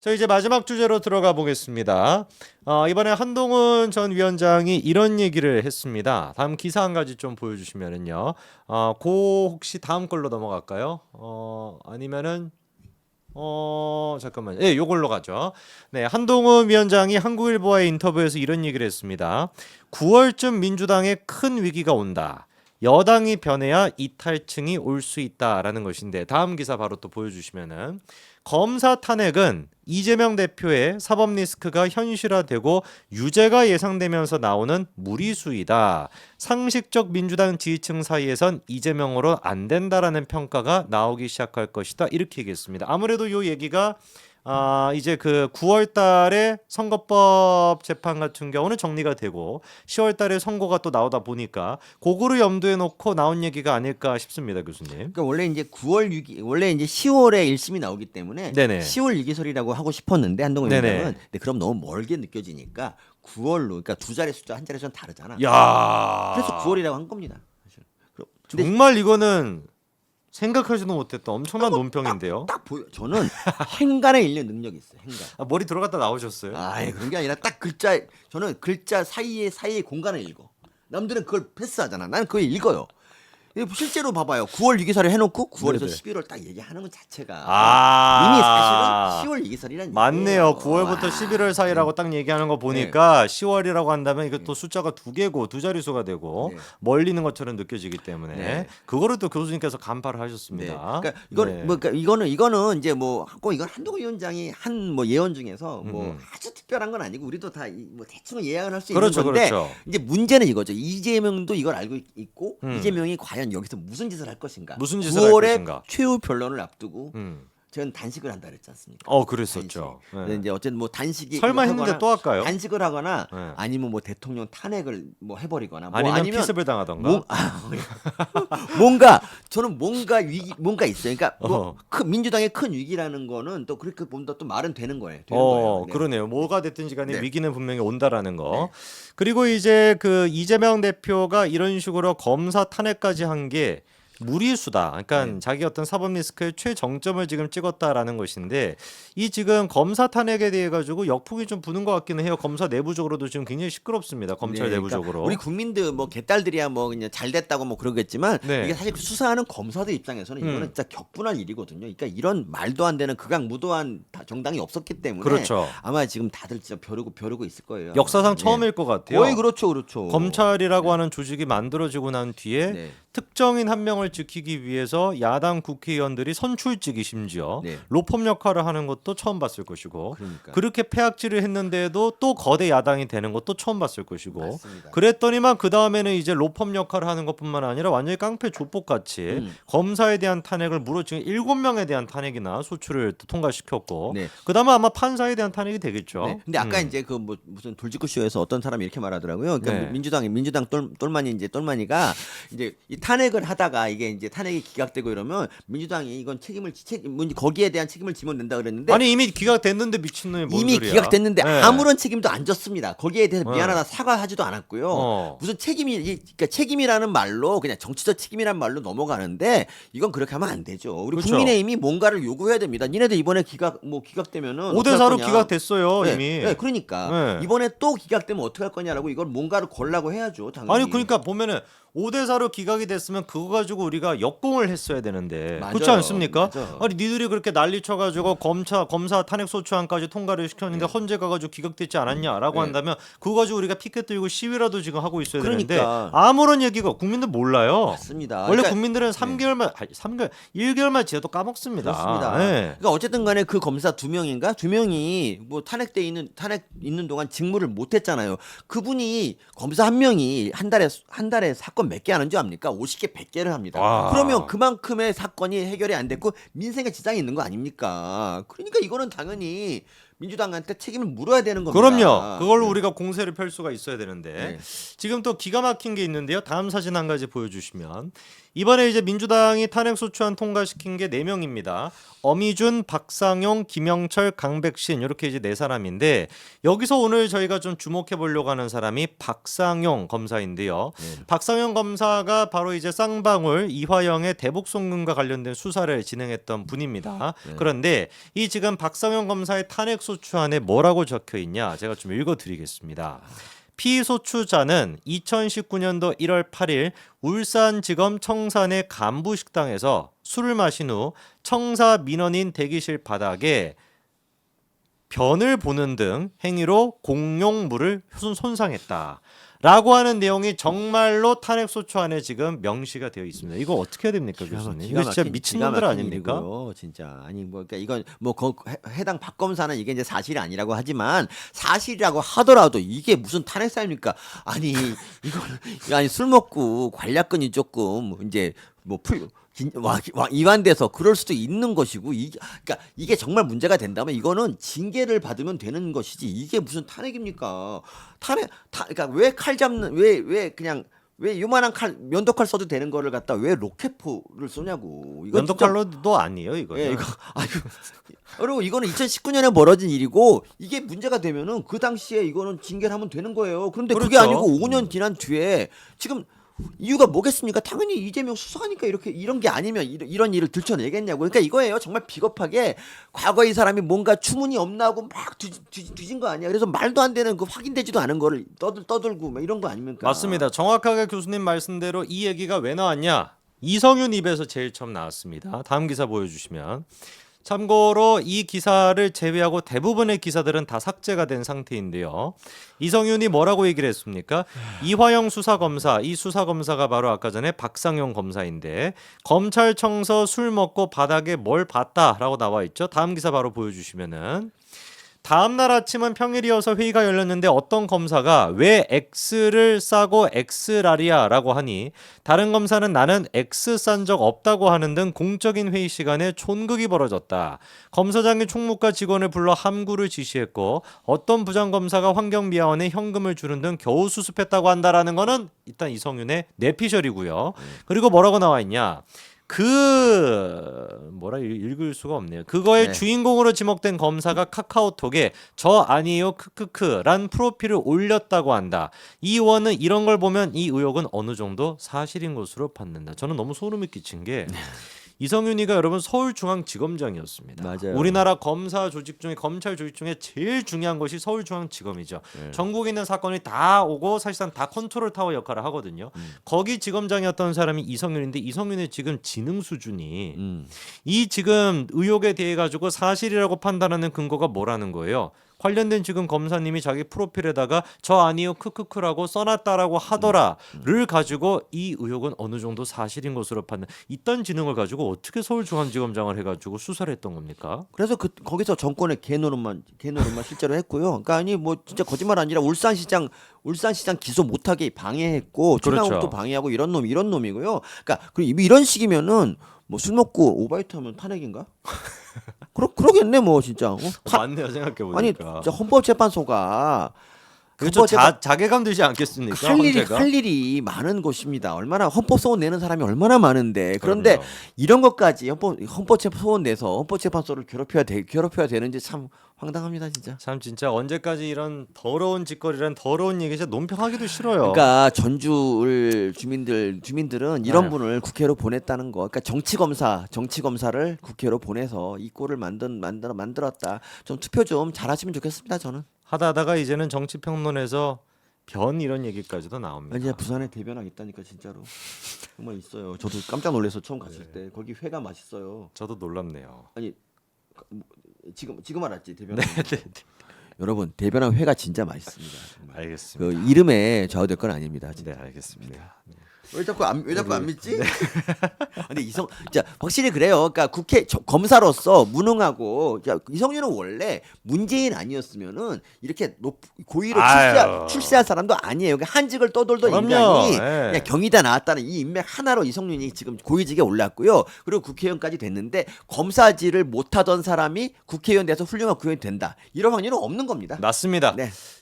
자, 이제 마지막 주제로 들어가 보겠습니다. 이번에 한동훈 전 위원장이 이런 얘기를 했습니다. 다음 기사 한 가지 좀 보여주시면은요. 혹시 다음 걸로 넘어갈까요? 아니면은 잠깐만요. 예, 요걸로 가죠. 네, 한동훈 위원장이 한국일보와의 인터뷰에서 이런 얘기를 했습니다. 9월쯤 민주당에 큰 위기가 온다. 여당이 변해야 이탈층이 올 수 있다라는 것인데 다음 기사 바로 또 보여주시면은 검사 탄핵은 이재명 대표의 사법 리스크가 현실화되고 유죄가 예상되면서 나오는 무리수이다. 상식적 민주당 지지층 사이에선 이재명으로 안 된다라는 평가가 나오기 시작할 것이다. 이렇게 얘기했습니다. 아무래도 이 얘기가 이제 그 9월 달에 선거법 재판 같은 경우는 정리가 되고 10월 달에 선고가 또 나오다 보니까 그거를 염두에 놓고 나온 얘기가 아닐까 싶습니다, 교수님. 그러니까 원래 이제 9월 6일 원래 이제 10월에 1심이 나오기 때문에 네네. 10월 유기설이라고 하고 싶었는데 한동훈 네네. 위원장은 근데 그럼 너무 멀게 느껴지니까 9월로 그러니까 두 자리 숫자 한 자리 숫자는 다르잖아. 야. 그래서 9월이라고 한 겁니다. 사실. 근데 정말 이거는 생각하지도 못했던 엄청난 논평인데요. 딱 보여. 저는 행간에 읽는 능력이 있어요. 행간. 머리 들어갔다 나오셨어요? 아예 그런 게 아니라 딱 저는 글자 사이에 공간을 읽어. 남들은 그걸 패스하잖아. 나는 그걸 읽어요. 실제로 봐봐요. 9월 유기설을 해놓고 9월에서 네네. 11월 딱 얘기하는 것 자체가 이미 아. 사실은 10월 유기설이란 맞네요. 얘기예요. 9월부터 와. 11월 사이라고 딱 얘기하는 거 보니까 10월이라고 한다면 이게 또 숫자가 두 개고 두 자릿수가 되고 네. 멀리 있는 것처럼 느껴지기 때문에 네. 그거를 또 교수님께서 간파를 네. 하셨습니다. 그러니까 이건 네. 뭐 그러니까 이거는 이제 꼭 이건 한동훈 위원장이 한 뭐 예언 중에서 뭐 아주 특별한 건 아니고 우리도 다 뭐 대충 예상을 할 수 있는 그렇죠, 건데 그렇죠. 이제 문제는 이거죠. 이재명도 이걸 알고 있고 음. 이재명이 과연 여기서 무슨 짓을 할 것인가? 무슨 짓을 할 9월에 것인가? 최후 변론을 앞두고 음. 저는 단식을 한다 그랬지 않습니까? 그랬었죠. 단식. 네. 근데 이제 어쨌든 뭐 단식이 설마 하거나 했는데 또 할까요? 단식을 하거나 네. 아니면 뭐 대통령 탄핵을 뭐 해버리거나 뭐 아니면 피습을 당하던가. 뭔가 위기 뭔가 있어요. 그러니까 어. 민주당의 큰 위기라는 거는 또 그렇게 보면 또 말은 되는 거예요. 되는 거예요. 네. 그러네요. 뭐가 됐든지 간에 네. 위기는 분명히 온다라는 거. 네. 그리고 이제 그 이재명 대표가 이런 식으로 검사 탄핵까지 한 게 무리수다. 그러니까 네. 자기 어떤 사법 리스크의 최정점을 지금 찍었다라는 것인데 이 지금 검사 탄핵에 대해 가지고 역풍이 좀 부는 것 같기는 해요. 검사 내부적으로도 지금 굉장히 시끄럽습니다. 검찰 네, 내부적으로. 그러니까 우리 국민들 뭐 개딸들이야 뭐 그냥 잘 됐다고 뭐 그러겠지만 네. 이게 사실 수사하는 검사들 입장에서는 이거는 진짜 격분할 일이거든요. 그러니까 이런 말도 안 되는 극악무도한 정당이 없었기 때문에 그렇죠. 아마 지금 다들 진짜 벼르고 있을 거예요. 역사상 네. 처음일 것 같아요. 거의 그렇죠. 검찰이라고 하는 조직이 만들어지고 난 뒤에 네. 특정인 한 명을 지키기 위해서 야당 국회의원들이 선출직이 심지어 네. 로펌 역할을 하는 것도 처음 봤을 것이고 그러니까. 그렇게 폐악질을 했는데도 또 거대 야당이 되는 것도 처음 봤을 것이고 맞습니다. 그랬더니만 그 다음에는 이제 로펌 역할을 하는 것뿐만 아니라 완전히 깡패 조폭같이 검사에 대한 탄핵을 무려 지금 7명에 대한 탄핵이나 소추를 또 통과시켰고 네. 그 다음에 아마 판사에 대한 탄핵이 되겠죠. 네. 근데 아까 이제 그 뭐 무슨 돌직구 쇼에서 어떤 사람이 이렇게 말하더라고요. 그러니까 네. 민주당 똘마니가 이제 이 탄핵을 하다가 이게 이제 탄핵이 기각되고 이러면 민주당이 이건 거기에 대한 책임을 지면 된다 그랬는데 아니 이미 기각됐는데 미친놈이 뭔 이미 소리야. 기각됐는데 네. 아무런 책임도 안 졌습니다. 거기에 대해서 네. 미안하다 사과하지도 않았고요. 무슨 그러니까 책임이라는 말로 그냥 정치적 책임이란 말로 넘어가는데 이건 그렇게 하면 안 되죠. 우리 그렇죠. 국민의힘이 뭔가를 요구해야 됩니다. 니네들 이번에 기각되면은 5대 4로 기각됐어요 네, 이미. 네, 그러니까 네. 이번에 또 기각되면 어떻게 할 거냐라고 이걸 뭔가를 걸라고 해야죠. 당연히. 아니 그러니까 보면은 5대 4로 기각이 됐으면 그거 가지고 우리가 역공을 했어야 되는데 맞아요. 그렇지 않습니까? 맞아요. 아니 니들이 그렇게 난리 쳐가지고 검사 탄핵 소추안까지 통과를 시켰는데 헌재 가가지고 기각됐지 않았냐라고 네. 한다면 그거 가지고 우리가 피켓 들고 시위라도 지금 하고 있어야 되는데 그러니까. 아무런 얘기가 국민들 몰라요. 맞습니다. 원래 그러니까 국민들은 3개월 1개월만 지어도 까먹습니다. 그렇습니다. 네. 그러니까 어쨌든 간에 그 검사 두 명이 뭐 탄핵 있는 동안 직무를 못 했잖아요. 그분이 검사 한 명이 한 달에 사건 몇 개 하는 줄 압니까? 50개, 100개를 합니다. 와. 그러면 그만큼의 사건이 해결이 안 됐고 민생에 지장이 있는 거 아닙니까? 그러니까 이거는 당연히 민주당한테 책임을 물어야 되는 겁니다. 그럼요. 그걸로 네. 우리가 공세를 펼 수가 있어야 되는데 네. 지금 또 기가 막힌 게 있는데요. 다음 사진 한 가지 보여주시면 이번에 이제 민주당이 탄핵 소추안 통과시킨 게 4명입니다. 어미준, 박상용, 김영철, 강백신 이렇게 이제 4사람인데 여기서 오늘 저희가 좀 주목해 보려고 하는 사람이 박상용 검사인데요. 네. 박상용 박성현 검사가 바로 이제 쌍방울 이화영의 대북 송금과 관련된 수사를 진행했던 분입니다. 그런데 이 지금 박성현 검사의 탄핵 소추안에 뭐라고 적혀 있냐? 제가 좀 읽어드리겠습니다. 피소추자는 2019년도 1월 8일 울산지검 청산의 간부 식당에서 술을 마신 후 청사 민원인 대기실 바닥에 변을 보는 등 행위로 공용물을 손상했다. 라고 하는 내용이 정말로 탄핵소추안에 지금 명시가 되어 있습니다. 이거 어떻게 해야 됩니까, 교수님? 이거 진짜 미친놈들 아닙니까? 일이고요, 진짜 아니 뭐 그러니까 이건 뭐 해당 박 검사는 이게 이제 사실이 아니라고 하지만 사실이라고 하더라도 이게 무슨 탄핵 사입니까? 아니 이거 아니 술 먹고 관략근이 조금 이제 이완돼서 그럴 수도 있는 것이고 그러니까 이게 정말 문제가 된다면 이거는 징계를 받으면 되는 것이지 이게 무슨 탄핵입니까? 그러니까 왜 칼 잡는 왜 그냥 왜 요만한 칼 면도칼 써도 되는 거를 갖다 왜 로켓포를 쏘냐고. 이거 면도칼로도 아니에요, 이거. 예, 이거 아유. 그리고 이거는 2019년에 벌어진 일이고 이게 문제가 되면은 그 당시에 이거는 징계를 하면 되는 거예요. 그런데 그게 그렇죠. 아니고 5년 지난 뒤에 지금 이유가 뭐겠습니까? 당연히 이재명 수사하니까 이런 게 아니면 이런 일을 들춰내겠냐고. 그러니까 이거예요. 정말 비겁하게 과거에 이 사람이 뭔가 추문이 없나 하고 막 뒤진 거 아니야. 그래서 말도 안 되는 그 확인되지도 않은 거를 떠들고 막 이런 거 아닙니까? 맞습니다. 정확하게 교수님 말씀대로 이 얘기가 왜 나왔냐? 이성윤 입에서 제일 처음 나왔습니다. 다음 기사 보여주시면. 참고로 이 기사를 제외하고 대부분의 기사들은 다 삭제가 된 상태인데요. 이성윤이 뭐라고 얘기를 했습니까? 이화영 수사검사, 이 수사검사가 바로 아까 전에 박상용 검사인데 검찰청서 술 먹고 바닥에 뭘 봤다라고 나와 있죠. 다음 기사 바로 보여주시면은 다음 날 아침은 평일이어서 회의가 열렸는데 어떤 검사가 왜 X를 싸고 X라리야라고 하니 다른 검사는 나는 X 싼 적 없다고 하는 등 공적인 회의 시간에 촌극이 벌어졌다. 검사장이 총무과 직원을 불러 함구를 지시했고 어떤 부장검사가 환경미화원에 현금을 주는 등 겨우 수습했다고 한다라는 거는 일단 이성윤의 뇌피셜이고요. 그리고 뭐라고 나와 있냐? 뭐라 읽을 수가 없네요. 그거의 네. 주인공으로 지목된 검사가 카카오톡에 저 아니에요 크크크란 프로필을 올렸다고 한다. 이 의원은 이런 걸 보면 이 의혹은 어느 정도 사실인 것으로 받는다. 저는 너무 소름이 끼친 게 이성윤이가 여러분 서울중앙지검장이었습니다. 맞아요. 우리나라 검사 조직 중에 검찰 조직 중에 제일 중요한 것이 서울중앙지검이죠. 전국에 있는 사건이 다 오고 사실상 다 컨트롤 타워 역할을 하거든요. 거기 지검장이었던 사람이 이성윤인데 이성윤의 지금 지능 수준이 이 지금 의혹에 대해 가지고 사실이라고 판단하는 근거가 뭐라는 거예요? 관련된 지금 검사님이 자기 프로필에다가 저 아니요 크크크라고 써놨다라고 하더라를 가지고 이 의혹은 어느 정도 사실인 것으로 판단. 이딴 지능을 가지고 어떻게 서울중앙지검장을 해가지고 수사를 했던 겁니까? 그래서 거기서 정권의 개노릇만 실제로 했고요. 그러니까 아니 뭐 진짜 거짓말 아니라 울산시장 기소 못하게 방해했고 그렇죠. 최강욱도 방해하고 이런 놈이고요. 그러니까 이런 식이면은 뭐 술 먹고 오바이트 하면 탄핵인가? 그러겠네 뭐 진짜. 맞네요 생각해 아니 보니까. 진짜 헌법재판소가 그렇죠. 자괴감 들지 않겠습니까? 할 일이 많은 곳입니다. 얼마나 헌법 소원 내는 사람이 얼마나 많은데 그런데 그럼요. 이런 것까지 헌법 소원 내서 헌법재판소를 괴롭혀야 되는지 참 황당합니다 진짜. 참 진짜 언제까지 이런 더러운 짓거리란 더러운 얘기 진짜 논평하기도 싫어요. 그러니까 전주을 주민들은 이런 네. 분을 국회로 보냈다는 거. 그러니까 정치검사를 국회로 보내서 이 꼴을 만들었다. 좀 투표 좀 잘하시면 좋겠습니다 저는. 하다가 이제는 정치평론에서 변 이런 얘기까지도 나옵니다. 이제 부산에 대변학 있다니까 진짜로 정말 있어요. 저도 깜짝 놀라서 처음 갔을 때 거기 회가 맛있어요. 저도 놀랍네요. 아니 지금 알았지 대변학. 네. 여러분 대변학 회가 진짜 맛있습니다. 정말. 알겠습니다. 그 이름에 좌우될 건 아닙니다. 진짜. 네, 알겠습니다. 왜 자꾸 안 믿지? 근데 진짜 확실히 그래요. 그러니까 검사로서 무능하고 이성윤은 원래 문재인 아니었으면은 이렇게 고위로 출세할 사람도 아니에요. 그러니까 한직을 떠돌던 그럼요. 인간이 네. 그냥 경희다 나왔다는 이 인맥 하나로 이성윤이 지금 고위직에 올랐고요. 그리고 국회의원까지 됐는데 검사질을 못하던 사람이 국회의원 돼서 훌륭한 국회의원이 된다. 이런 확률은 없는 겁니다. 맞습니다. 네.